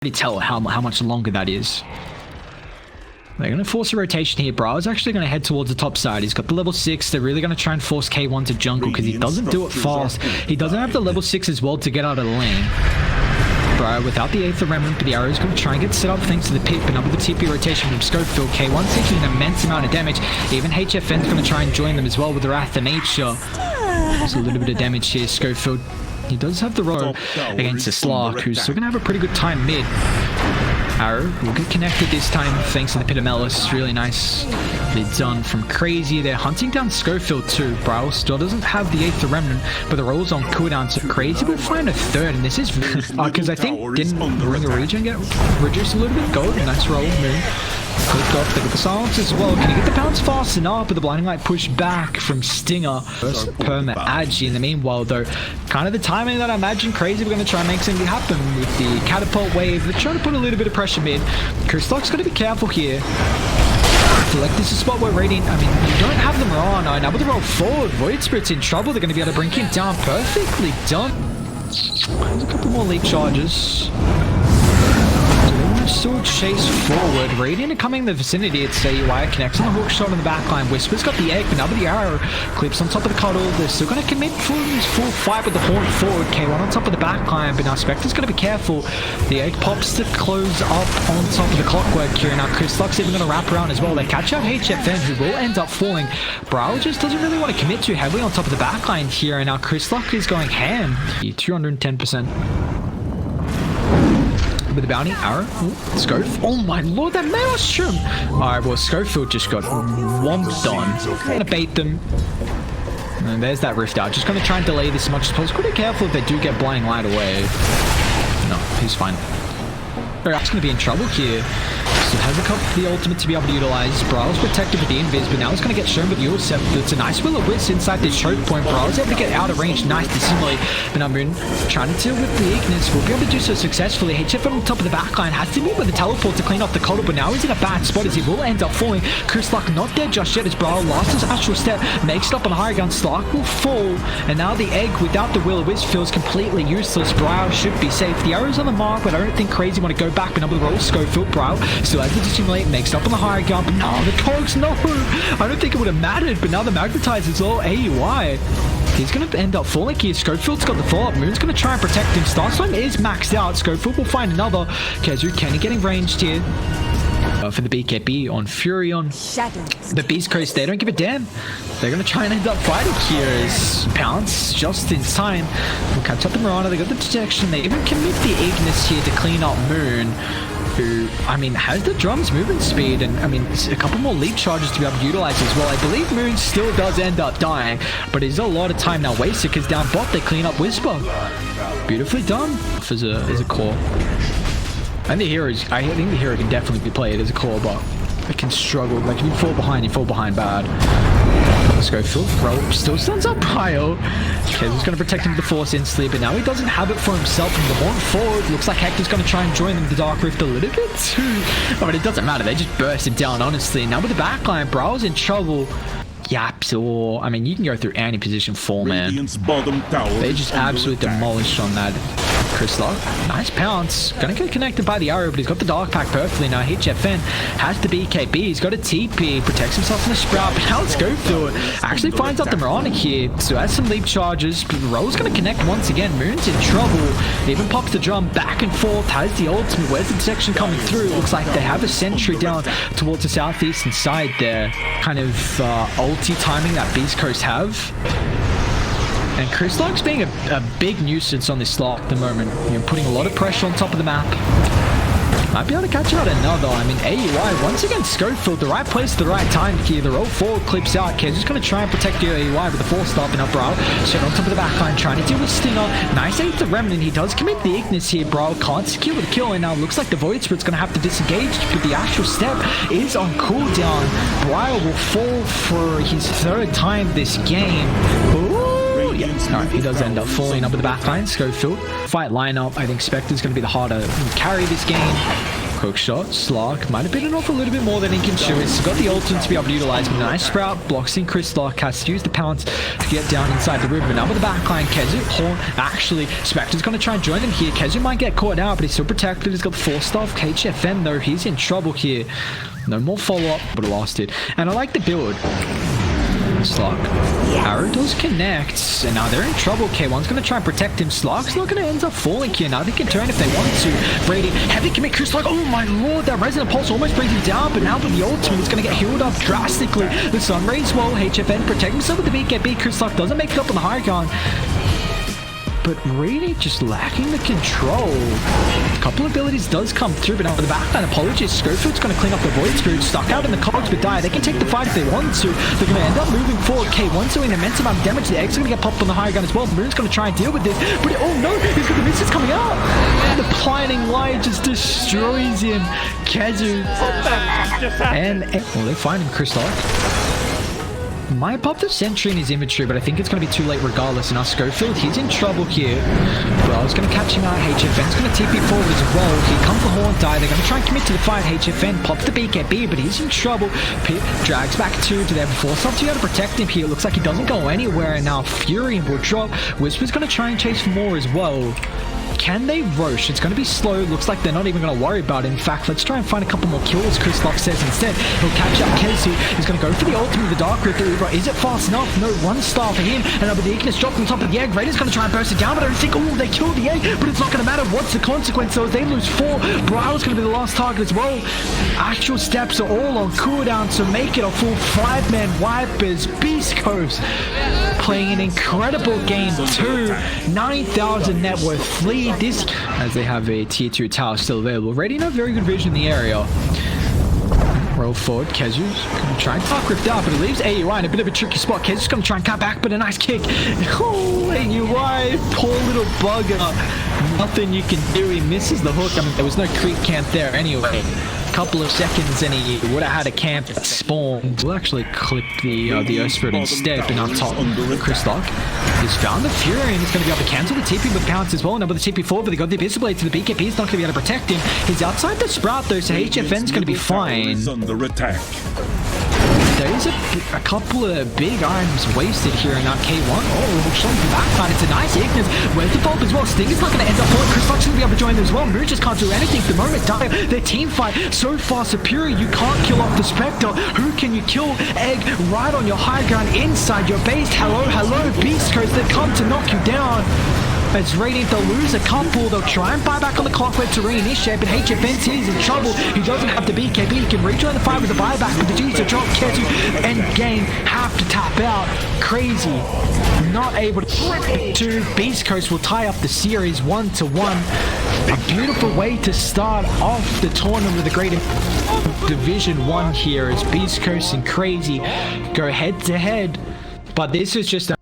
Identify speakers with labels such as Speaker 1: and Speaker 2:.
Speaker 1: tell how much longer that is. They're going to force a rotation here. Bro is actually going to head towards the top side. He's got the level 6. They're really going to try and force K1 to jungle because he doesn't do it fast. He doesn't have the level 6 as well to get out of the lane. Bro, without the Aether Remnant, but the arrow is going to try and get set up thanks to the pit, but now with the TP rotation from Schofield, K1's taking an immense amount of damage. Even HFN's going to try and join them as well with the Wrath of Nature. There's a little bit of damage here. Schofield, he does have the row against the Slark, who's still going to have a pretty good time mid. Arrow will get connected this time thanks to the Pit of Melis. Really nice. It's done from Crazy. They're hunting down Schofield too. Bro still doesn't have the Aether Remnant, but the roll's on cooldown, so Crazy will find a third, and this is because I think didn't Ring of Region get reduced a little bit? Gold, nice roll, move. Clicked off, they got the silence as well. Can he get the bounce fast enough? But the blinding light pushed back from Stinger. First perma Agi in the meanwhile, though. Kind of the timing that I imagine Crazy were going to try and make something happen with the catapult wave. They're trying to put a little bit of pressure mid. Crystal's got to be careful here. I feel like this is a spot where Radiant, I mean, you don't have them on. Now with the roll forward, Void Spirit's in trouble. They're going to be able to bring him down. Perfectly done. There's a couple more leap charges. Still chase forward. Radiant are coming in the vicinity. It's AUI connects on the hook shot on the backline. Whisper's got the egg, but now with the arrow clips on top of the cuddle. They're still going to commit full fight with the horn forward. K1 on top of the backline, but now Spectre's going to be careful. The egg pops to close up on top of the clockwork here. Now Crystal's even going to wrap around as well. They catch out HFN, who will end up falling. Brow just doesn't really want to commit too heavily on top of the backline here, and now Crystal is going ham. 210%. With the bounty, arrow, Scof. Oh my lord, that maelstrom! Alright, well, Schofield just got whomped on. Gonna bait them. And there's that rift out. Just gonna try and delay this as much as possible. Be careful if they do get blinding light away. No, he's fine. Alright, gonna be in trouble here. So has a couple the ultimate to be able to utilize. Brow's protected with the invis, but now it's going to get shown with the Ulcept. It's a nice Will-O-Wisp inside this choke point. Brow's able to get out of range. Nice to simulate. But now Moon trying to deal with the Ignis. Will be able to do so successfully. HF on top of the backline has to meet with the teleport to clean up the cuddle, but now he's in a bad spot as he will end up falling. Chris Luck not dead just yet as Brow lost his astral step. Makes it up on the higher gun. Slark will fall. And now the egg without the Will-O-Wisp feels completely useless. Brow should be safe. The arrow's on the mark, but I don't think Crazy want to go back. But now with the roll, Schofield, Brow still has to dissimulate. Makes up on the higher gun, but no, the cogs, no! I don't think it would have mattered, but now the magnetize is all AUI. He's going to end up falling here. Schofield's got the follow-up. Moon's going to try and protect him. Starstorm is maxed out. Schofield will find another. Kezu Kenny getting ranged here. For the BKB on Furion. The Beastcoast, they don't give a damn. They're going to try and end up fighting here as Pounce just in time. We'll catch up the Mirana. They got the detection. They even commit the Ignis here to clean up Moon, who, I mean, has the drum's movement speed, and I mean, a couple more leap charges to be able to utilize as well. I believe Moon still does end up dying, but there's a lot of time now wasted because down bot they clean up Whisper. Beautifully done as a core. And the heroes, I think the hero can definitely be played as a core, but it can struggle. Like if you fall behind bad. Let's go full throw. Still stands up Pyle. Kezu's going to protect him with the Force instantly, but now he doesn't have it for himself from the horn forward. Looks like Hector's going to try and join them with the Dark Rift a little bit too. But it doesn't matter. They just burst him down, honestly. Now with the backline, Brow's in trouble. Yaps, or I mean, you can go through any position 4, man. They just absolutely demolished on that. Chris Lock, nice pounce. Gonna get connected by the arrow, but he's got the Dark Pack perfectly. Now HFN has the BKB. He's got a TP, protects himself from the Sprout. But now let's go through it. Actually finds out the Mirana here, so has some leap charges. But Roll's gonna connect once again. Moon's in trouble. Even pops the drum back and forth. Has the ultimate. Where's the detection coming through? Looks like they have a sentry down towards the southeastern side there. Kind of ulti timing that Beastcoast have. And Chris Lark's being a big nuisance on this slot at the moment. You know, putting a lot of pressure on top of the map. Might be able to catch out another. I mean, AUI, once again, Schofield, the right place at the right time here. The roll forward clips out. Kezu's going to try and protect your AUI with the force stopping up, Brow. Shot on top of the backline, trying to deal with Stinger. Nice aid to Remnant. He does commit the Ignis here, Brow. Can't secure the kill, and now looks like the Void Spirit's going to have to disengage, but the actual step is on cooldown. Brow will fall for his third time this game. Ooh. Yeah. Alright, he does end up falling up with the backline. Schofield. Fight lineup. I think Spectre's going to be the harder carry this game. Hook shot, Slark might have bitten off a little bit more than he can chew. He's got the ultimate to be able to utilize. Nice sprout, blocks in Chris Slark, has to use the pounce to get down inside the river. But now with the backline, Kezu, Horn, actually, Spectre's going to try and join him here. Kezu might get caught out, but he's still protected. He's got the 4-star of pain.hfn though. He's in trouble here. No more follow-up, but it lasted. And I like the build. Slark. Arrow does connect, and now they're in trouble. K1's going to try and protect him. Slark's not going to end up falling here. Now they can turn if they want to. Brady, heavy commit. Chris Slark, oh my lord, that Resonant Pulse almost brings him down, but now with the ultimate, he's going to get healed up drastically. The Sun Rays well, HFN protect himself with the BKB. Chris Slark doesn't make it up on the high ground. But really just lacking the control. A couple abilities does come through, but now with the backline, apologies. Schofield's going to clean up the Void Spirit, stuck out in the cogs, but die. They can take the fight if they want to. They're going to end up moving forward. K1's doing an immense amount of damage. The Egg's going to get popped on the high ground as well. Moon's going to try and deal with this, but oh no, he's got the misses coming out. And the Plining Light just destroys him. Kezu. And well, they find him, Chris Slark. Might pop the sentry in his inventory, but I think it's going to be too late regardless. And now Schofield, he's in trouble here. Bro's going to catch him out. HFN's going to TP forward as well. Here comes the Horn die. They're going to try and commit to the fight. HFN pops the BKB, but he's in trouble. Pit drags back two to their force up to be able to protect him here. It looks like he doesn't go anywhere, and now Fury will drop. Whisper's going to try and chase for more as well. Can they rosh? It's going to be slow. Looks like they're not even going to worry about it. In fact, let's try and find a couple more kills, Chris Slark says instead. He'll catch up Kezu. He's going to go for the ultimate of the Dark Rift. Is it fast enough? No, 1-star for him. And with the Ignis dropped on top of the egg, Raider's going to try and burst it down, but I don't think, oh, they killed the egg, but it's not going to matter. What's the consequence? So they lose 4. Bro's going to be the last target as well. Actual steps are all on cooldown, so make it a full 5-man wipe as Beastcoast playing an incredible game 2. 9,000 net worth fleet. This as they have a tier 2 tower still available. Ready to have very good vision in the area. Roll forward. Kezu's going to try and Dark Rift out, but it leaves AUI in a bit of a tricky spot. Kezu's going to try and cut back, but a nice kick. Oh, AUI, poor little bugger. Nothing you can do. He misses the hook. I mean, there was no creep camp there anyway. Couple of seconds and he would have had a camp spawn. We'll actually clip the Earth Spirit instead, but not top. Chris Slark has found the Fury and he's going to be able to cancel the TP with pounce as well. Now with the TP forward, but they got the Abyssal Blade to the BKB. He's not going to be able to protect him. He's outside the Sprout though, so HFN's going to be fine. There is a couple of big items wasted here in that K1. Oh, showing the backside. It's a nice Ignis. Where's the fault as well? Sting is not going to end up for it. Chris Slark's going to be able to join them as well. Moon just can't do anything. The moment die, their team fight so far superior. You can't kill off the Spectre. Who can you kill? Egg right on your high ground inside your base. Hello, hello, Beastcoast. They come to knock you down. As Radiant, they'll lose a couple. They'll try and buy back on the clockwork to reinitiate, but HFN is in trouble. He doesn't have the BKB. He can rejoin the fight with the buyback, but the G's to drop Kezu and game have to tap out. Crazy. Not able to. Beastcoast will tie up the series 1-1. A beautiful way to start off the tournament with a great Division 1 here as Beastcoast and Crazy go head to head. But this is just a